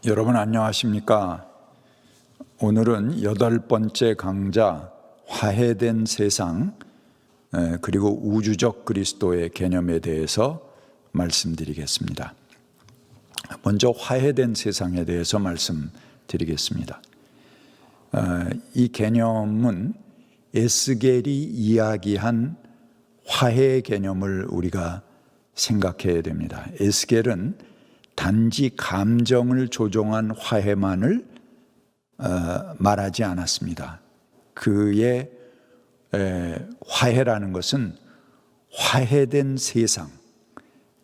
여러분 안녕하십니까? 오늘은 8번째 강좌 화해된 세상 그리고 우주적 그리스도의 개념에 대해서 말씀드리겠습니다. 먼저 화해된 세상에 대해서 말씀드리겠습니다. 이 개념은 에스겔이 이야기한 화해의 개념을 우리가 생각해야 됩니다. 에스겔은 단지 감정을 조종한 화해만을 말하지 않았습니다. 그의 화해라는 것은 화해된 세상,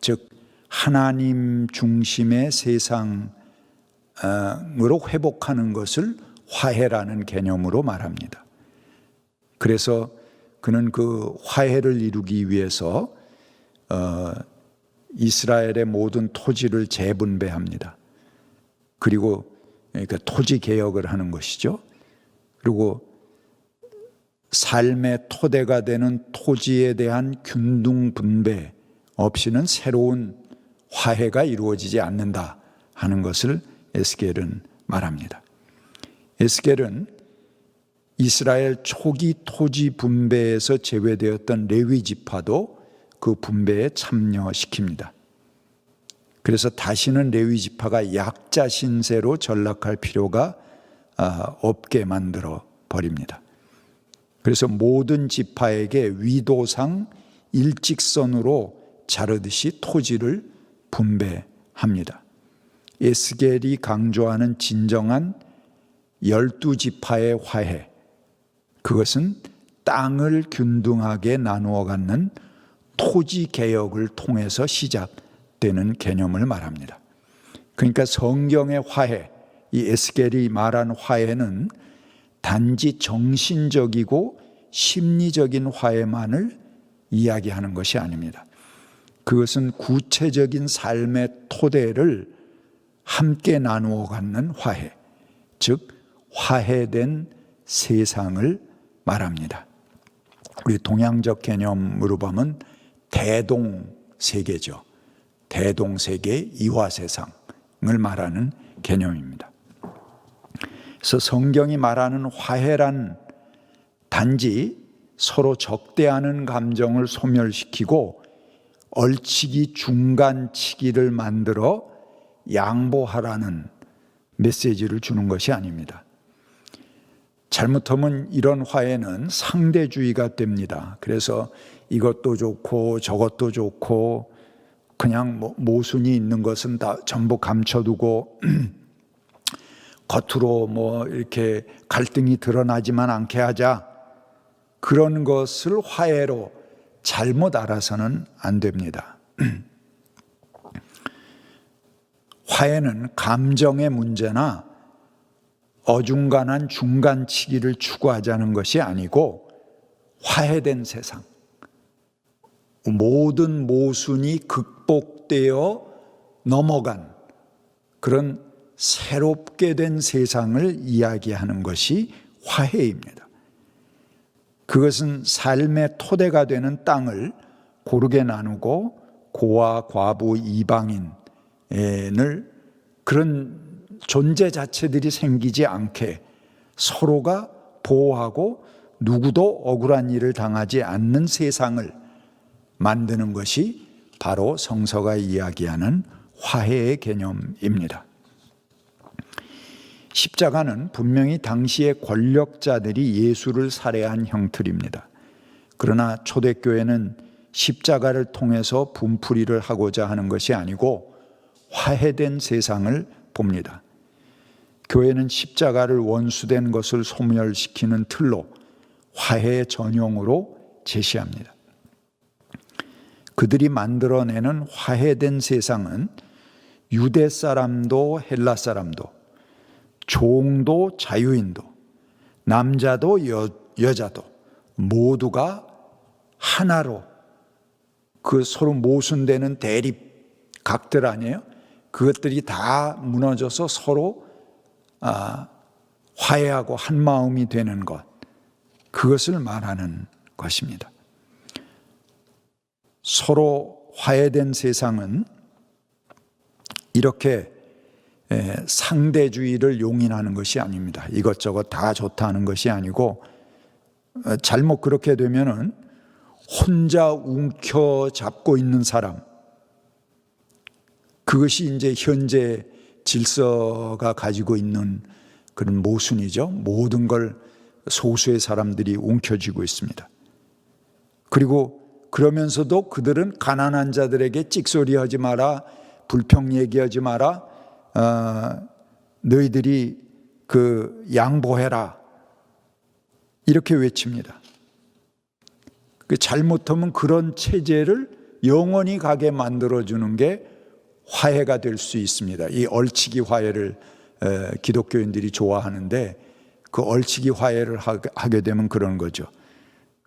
즉 하나님 중심의 세상으로 회복하는 것을 화해라는 개념으로 말합니다. 그래서 그는 그 화해를 이루기 위해서 이스라엘의 모든 토지를 재분배합니다. 그리고 그러니까 토지 개혁을 하는 것이죠. 그리고 삶의 토대가 되는 토지에 대한 균등 분배 없이는 새로운 화해가 이루어지지 않는다 하는 것을 에스겔은 말합니다. 에스겔은 이스라엘 초기 토지 분배에서 제외되었던 레위 지파도 그 분배에 참여시킵니다. 그래서 다시는 레위 지파가 약자 신세로 전락할 필요가 없게 만들어 버립니다. 그래서 모든 지파에게 위도상 일직선으로 자르듯이 토지를 분배합니다. 에스겔이 강조하는 진정한 12지파의 화해, 그것은 땅을 균등하게 나누어 갖는 토지 개혁을 통해서 시작되는 개념을 말합니다. 그러니까 성경의 화해, 이 에스겔이 말한 화해는 단지 정신적이고 심리적인 화해만을 이야기하는 것이 아닙니다. 그것은 구체적인 삶의 토대를 함께 나누어 갖는 화해, 즉 화해된 세상을 말합니다. 우리 동양적 개념으로 보면 대동세계죠. 대동세계 이화세상을 말하는 개념입니다. 그래서 성경이 말하는 화해란 단지 서로 적대하는 감정을 소멸시키고 얼치기 중간치기를 만들어 양보하라는 메시지를 주는 것이 아닙니다. 잘못하면 이런 화해는 상대주의가 됩니다. 그래서 이것도 좋고 저것도 좋고 그냥 모순이 있는 것은 다 전부 감춰두고 겉으로 이렇게 갈등이 드러나지만 않게 하자, 그런 것을 화해로 잘못 알아서는 안 됩니다. 화해는 감정의 문제나 어중간한 중간치기를 추구하자는 것이 아니고 화해된 세상, 모든 모순이 극복되어 넘어간 그런 새롭게 된 세상을 이야기하는 것이 화해입니다. 그것은 삶의 토대가 되는 땅을 고르게 나누고 고아, 과부, 이방인을 그런 존재 자체들이 생기지 않게 서로가 보호하고 누구도 억울한 일을 당하지 않는 세상을 만드는 것이 바로 성서가 이야기하는 화해의 개념입니다. 십자가는 분명히 당시의 권력자들이 예수를 살해한 형틀입니다. 그러나 초대교회는 십자가를 통해서 분풀이를 하고자 하는 것이 아니고 화해된 세상을 봅니다. 교회는 십자가를 원수된 것을 소멸시키는 틀로 화해의 전형으로 제시합니다. 그들이 만들어내는 화해된 세상은 유대 사람도 헬라 사람도, 종도 자유인도, 남자도 여자도 모두가 하나로, 그 서로 모순되는 대립각들 아니에요? 그것들이 다 무너져서 서로 화해하고 한 마음이 되는 것, 그것을 말하는 것입니다. 서로 화해된 세상은 이렇게 상대주의를 용인하는 것이 아닙니다. 이것저것 다 좋다는 것이 아니고, 잘못 그렇게 되면은 혼자 움켜잡고 있는 사람, 그것이 이제 현재 질서가 가지고 있는 그런 모순이죠. 모든 걸 소수의 사람들이 움켜쥐고 있습니다. 그리고 그러면서도 그들은 가난한 자들에게 찍소리하지 마라, 불평 얘기하지 마라, 너희들이 그 양보해라, 이렇게 외칩니다. 잘못하면 그런 체제를 영원히 가게 만들어주는 게 화해가 될 수 있습니다. 이 얼치기 화해를 기독교인들이 좋아하는데, 그 얼치기 화해를 하게 되면 그런 거죠.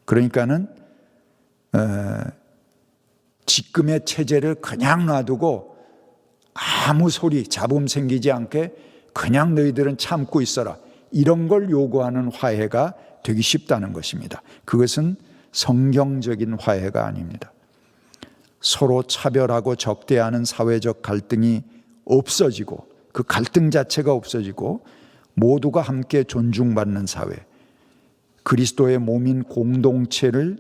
그러니까는 지금의 체제를 그냥 놔두고 아무 소리 잡음 생기지 않게 그냥 너희들은 참고 있어라, 이런 걸 요구하는 화해가 되기 쉽다는 것입니다. 그것은 성경적인 화해가 아닙니다. 서로 차별하고 적대하는 사회적 갈등이 없어지고, 그 갈등 자체가 없어지고 모두가 함께 존중받는 사회, 그리스도의 몸인 공동체를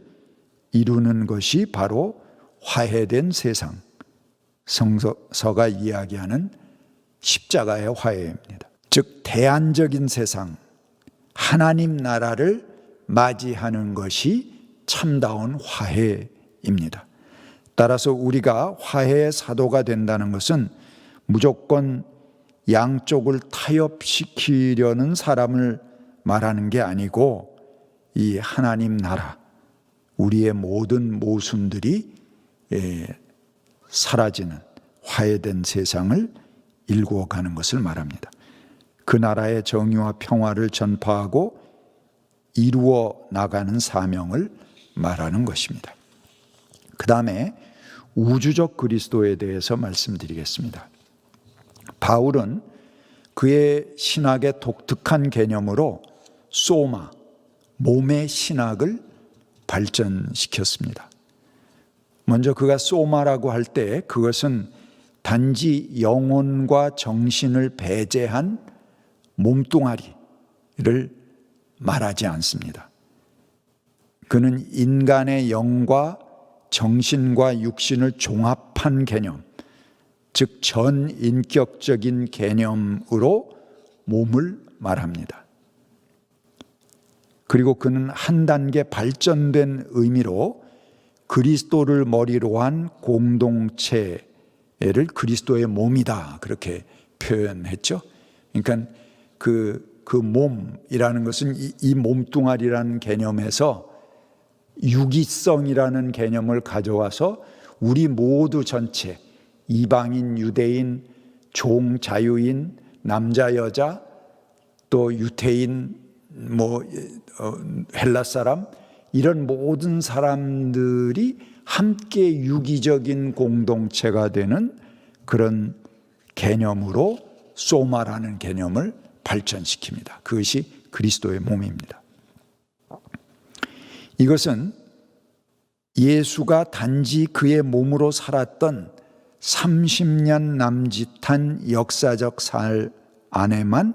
이루는 것이 바로 화해된 세상, 성서가 이야기하는 십자가의 화해입니다. 즉 대안적인 세상, 하나님 나라를 맞이하는 것이 참다운 화해입니다. 따라서 우리가 화해의 사도가 된다는 것은 무조건 양쪽을 타협시키려는 사람을 말하는 게 아니고, 이 하나님 나라, 우리의 모든 모순들이 사라지는 화해된 세상을 일구어가는 것을 말합니다. 그 나라의 정의와 평화를 전파하고 이루어 나가는 사명을 말하는 것입니다. 그 다음에 우주적 그리스도에 대해서 말씀드리겠습니다. 바울은 그의 신학의 독특한 개념으로 소마, 몸의 신학을 발전시켰습니다. 먼저 그가 소마라고 할 때 그것은 단지 영혼과 정신을 배제한 몸뚱아리를 말하지 않습니다. 그는 인간의 영과 정신과 육신을 종합한 개념, 즉 전인격적인 개념으로 몸을 말합니다. 그리고 그는 한 단계 발전된 의미로 그리스도를 머리로 한 공동체를 그리스도의 몸이다, 그렇게 표현했죠. 그러니까 그 몸이라는 것은 이 몸뚱아리라는 개념에서 유기성이라는 개념을 가져와서 우리 모두 전체, 이방인, 유대인, 종, 자유인, 남자, 여자, 또 유태인, 헬라 사람, 이런 모든 사람들이 함께 유기적인 공동체가 되는 그런 개념으로 소마라는 개념을 발전시킵니다. 그것이 그리스도의 몸입니다. 이것은 예수가 단지 그의 몸으로 살았던 30년 남짓한 역사적 살 안에만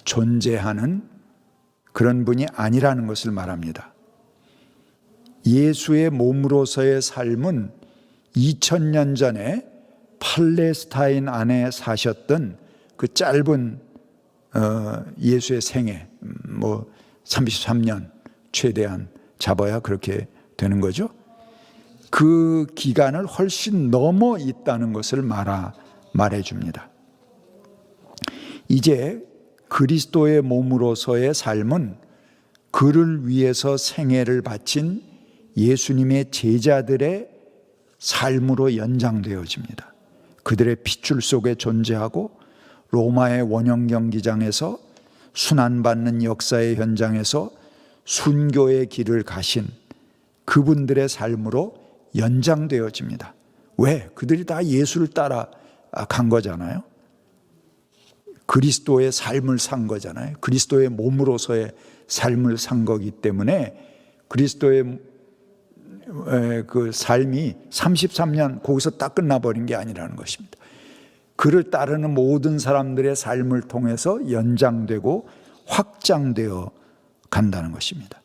존재하는 그런 분이 아니라는 것을 말합니다. 예수의 몸으로서의 삶은 2000년 전에 팔레스타인 안에 사셨던 그 짧은 예수의 생애, 33년 최대한 잡아야 그렇게 되는 거죠. 그 기간을 훨씬 넘어 있다는 것을 말해 줍니다. 이제 그리스도의 몸으로서의 삶은 그를 위해서 생애를 바친 예수님의 제자들의 삶으로 연장되어집니다. 그들의 핏줄 속에 존재하고 로마의 원형 경기장에서 순환받는 역사의 현장에서 순교의 길을 가신 그분들의 삶으로 연장되어집니다. 왜? 그들이 다 예수를 따라간 거잖아요. 그리스도의 삶을 산 거잖아요. 그리스도의 몸으로서의 삶을 산 거기 때문에 그리스도의 그 삶이 33년 거기서 딱 끝나버린 게 아니라는 것입니다. 그를 따르는 모든 사람들의 삶을 통해서 연장되고 확장되어 간다는 것입니다.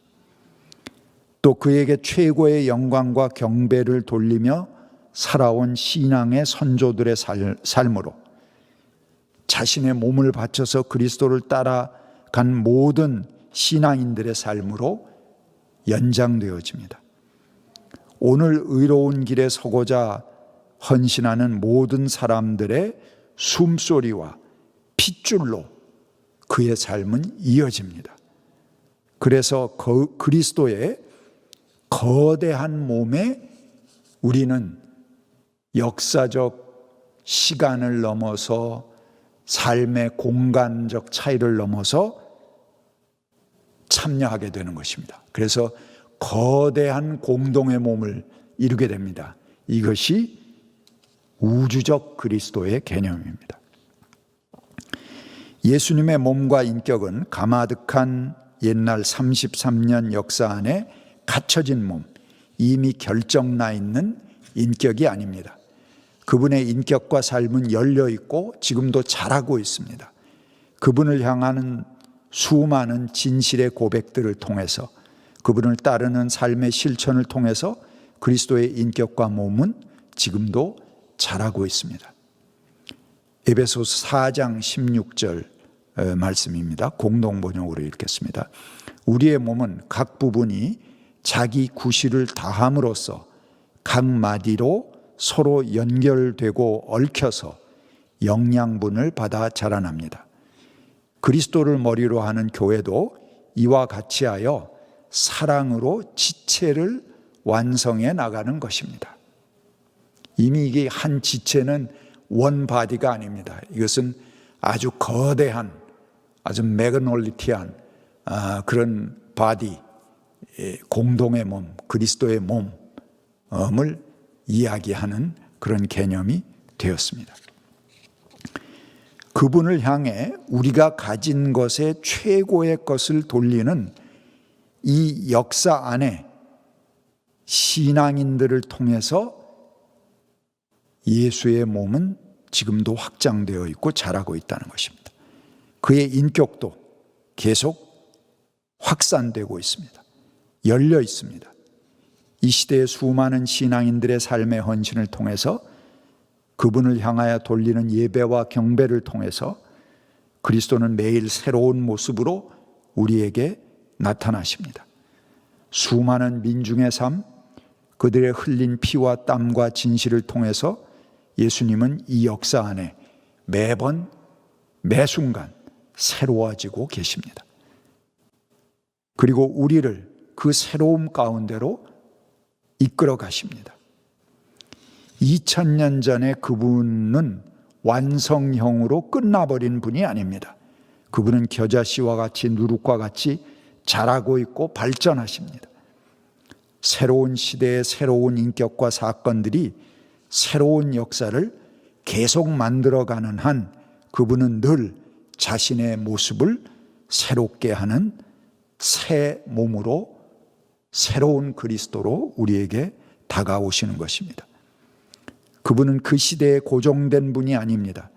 또 그에게 최고의 영광과 경배를 돌리며 살아온 신앙의 선조들의 삶으로 자신의 몸을 바쳐서 그리스도를 따라간 모든 신앙인들의 삶으로 연장되어집니다. 오늘 의로운 길에 서고자 헌신하는 모든 사람들의 숨소리와 핏줄로 그의 삶은 이어집니다. 그래서 그리스도의 거대한 몸에 우리는 역사적 시간을 넘어서 삶의 공간적 차이를 넘어서 참여하게 되는 것입니다. 그래서 거대한 공동의 몸을 이루게 됩니다. 이것이 우주적 그리스도의 개념입니다. 예수님의 몸과 인격은 가마득한 옛날 33년 역사 안에 갇혀진 몸, 이미 결정나 있는 인격이 아닙니다. 그분의 인격과 삶은 열려 있고 지금도 자라고 있습니다. 그분을 향하는 수많은 진실의 고백들을 통해서, 그분을 따르는 삶의 실천을 통해서 그리스도의 인격과 몸은 지금도 자라고 있습니다. 에베소서 4장 16절 말씀입니다. 공동번역으로 읽겠습니다. 우리의 몸은 각 부분이 자기 구실을 다함으로써 각 마디로 서로 연결되고 얽혀서 영양분을 받아 자라납니다. 그리스도를 머리로 하는 교회도 이와 같이 하여 사랑으로 지체를 완성해 나가는 것입니다. 이미 이게 한 지체는 원 바디가 아닙니다. 이것은 아주 거대한, 아주 매그놀리티한 그런 바디, 공동의 몸, 그리스도의 몸을 이야기하는 그런 개념이 되었습니다. 그분을 향해 우리가 가진 것의 최고의 것을 돌리는 이 역사 안에 신앙인들을 통해서 예수의 몸은 지금도 확장되어 있고 자라고 있다는 것입니다. 그의 인격도 계속 확산되고 있습니다. 열려 있습니다. 이 시대의 수많은 신앙인들의 삶의 헌신을 통해서, 그분을 향하여 돌리는 예배와 경배를 통해서 그리스도는 매일 새로운 모습으로 우리에게 나타나십니다. 수많은 민중의 삶, 그들의 흘린 피와 땀과 진실을 통해서 예수님은 이 역사 안에 매번 매순간 새로워지고 계십니다. 그리고 우리를 그 새로움 가운데로 이끌어 가십니다. 2000년 전에 그분은 완성형으로 끝나버린 분이 아닙니다. 그분은 겨자씨와 같이, 누룩과 같이 자라고 있고 발전하십니다. 새로운 시대의 새로운 인격과 사건들이 새로운 역사를 계속 만들어가는 한 그분은 늘 자신의 모습을 새롭게 하는 새 몸으로, 새로운 그리스도로 우리에게 다가오시는 것입니다. 그분은 그 시대에 고정된 분이 아닙니다.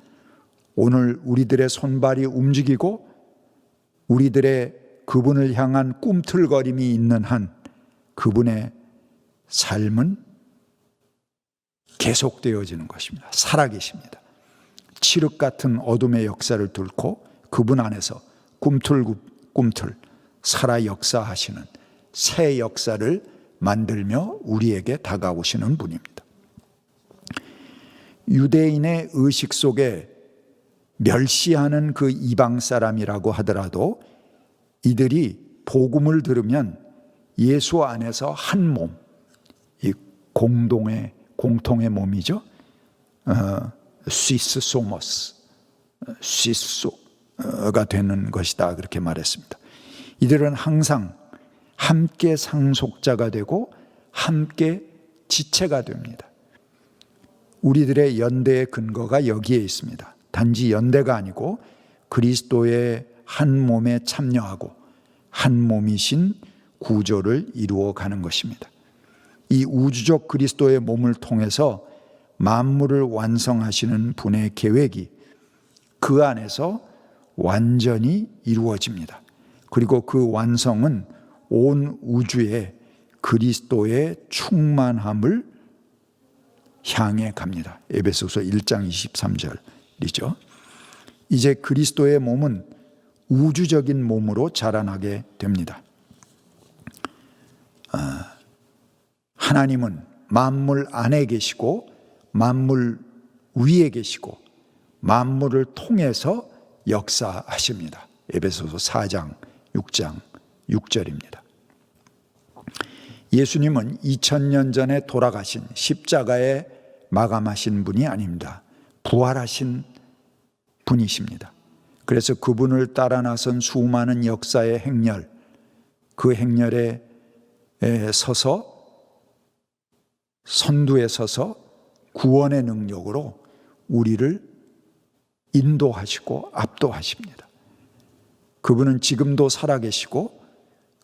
오늘 우리들의 손발이 움직이고 우리들의 그분을 향한 꿈틀거림이 있는 한 그분의 삶은 계속되어지는 것입니다. 살아계십니다. 칠흑 같은 어둠의 역사를 뚫고 그분 안에서 꿈틀 살아 역사하시는 새 역사를 만들며 우리에게 다가오시는 분입니다. 유대인의 의식 속에 멸시하는 그 이방 사람이라고 하더라도 이들이 복음을 들으면 예수 안에서 한 몸, 이 공통의 몸이죠. 시스소모스, 시소가 되는 것이다, 그렇게 말했습니다. 이들은 항상 함께 상속자가 되고 함께 지체가 됩니다. 우리들의 연대의 근거가 여기에 있습니다. 단지 연대가 아니고 그리스도의 한 몸에 참여하고 한 몸이신 구조를 이루어 가는 것입니다. 이 우주적 그리스도의 몸을 통해서 만물을 완성하시는 분의 계획이 그 안에서 완전히 이루어집니다. 그리고 그 완성은 온 우주에 그리스도의 충만함을 향해 갑니다. 에베소서 1장 23절이죠. 이제 그리스도의 몸은 우주적인 몸으로 자라나게 됩니다. 하나님은 만물 안에 계시고 만물 위에 계시고 만물을 통해서 역사하십니다. 에베소서 4장 6장 6절입니다. 예수님은 2000년 전에 돌아가신 십자가에 마감하신 분이 아닙니다. 부활하신 분이십니다. 그래서 그분을 따라 나선 수많은 역사의 행렬, 그 행렬에 서서 선두에 서서 구원의 능력으로 우리를 인도하시고 압도하십니다. 그분은 지금도 살아계시고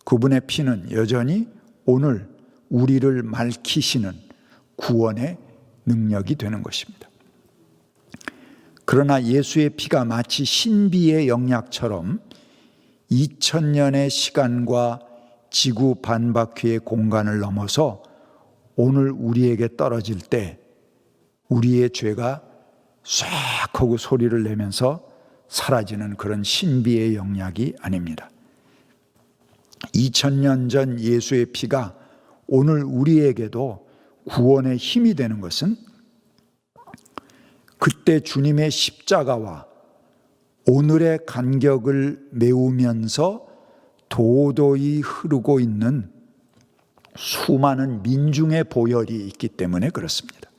그분의 피는 여전히 오늘 우리를 밝히시는 구원의 능력이 되는 것입니다. 그러나 예수의 피가 마치 신비의 영약처럼 2000년의 시간과 지구 반바퀴의 공간을 넘어서 오늘 우리에게 떨어질 때 우리의 죄가 싹 하고 소리를 내면서 사라지는 그런 신비의 영약이 아닙니다. 2000년 전 예수의 피가 오늘 우리에게도 구원의 힘이 되는 것은 그때 주님의 십자가와 오늘의 간격을 메우면서 도도히 흐르고 있는 수많은 민중의 보혈이 있기 때문에 그렇습니다.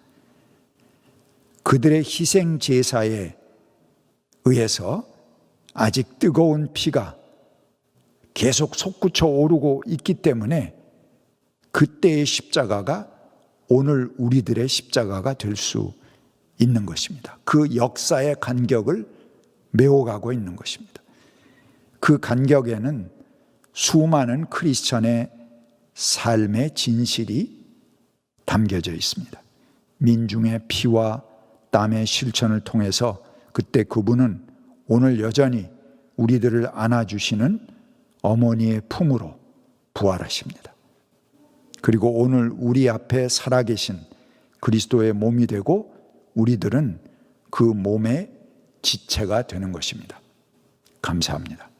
그들의 희생 제사에 의해서 아직 뜨거운 피가 계속 솟구쳐 오르고 있기 때문에 그때의 십자가가 오늘 우리들의 십자가가 될 수 있는 것입니다. 그 역사의 간격을 메워가고 있는 것입니다. 그 간격에는 수많은 크리스천의 삶의 진실이 담겨져 있습니다. 민중의 피와 땀의 실천을 통해서 그때 그분은 오늘 여전히 우리들을 안아주시는 어머니의 품으로 부활하십니다. 그리고 오늘 우리 앞에 살아계신 그리스도의 몸이 되고 우리들은 그 몸의 지체가 되는 것입니다. 감사합니다.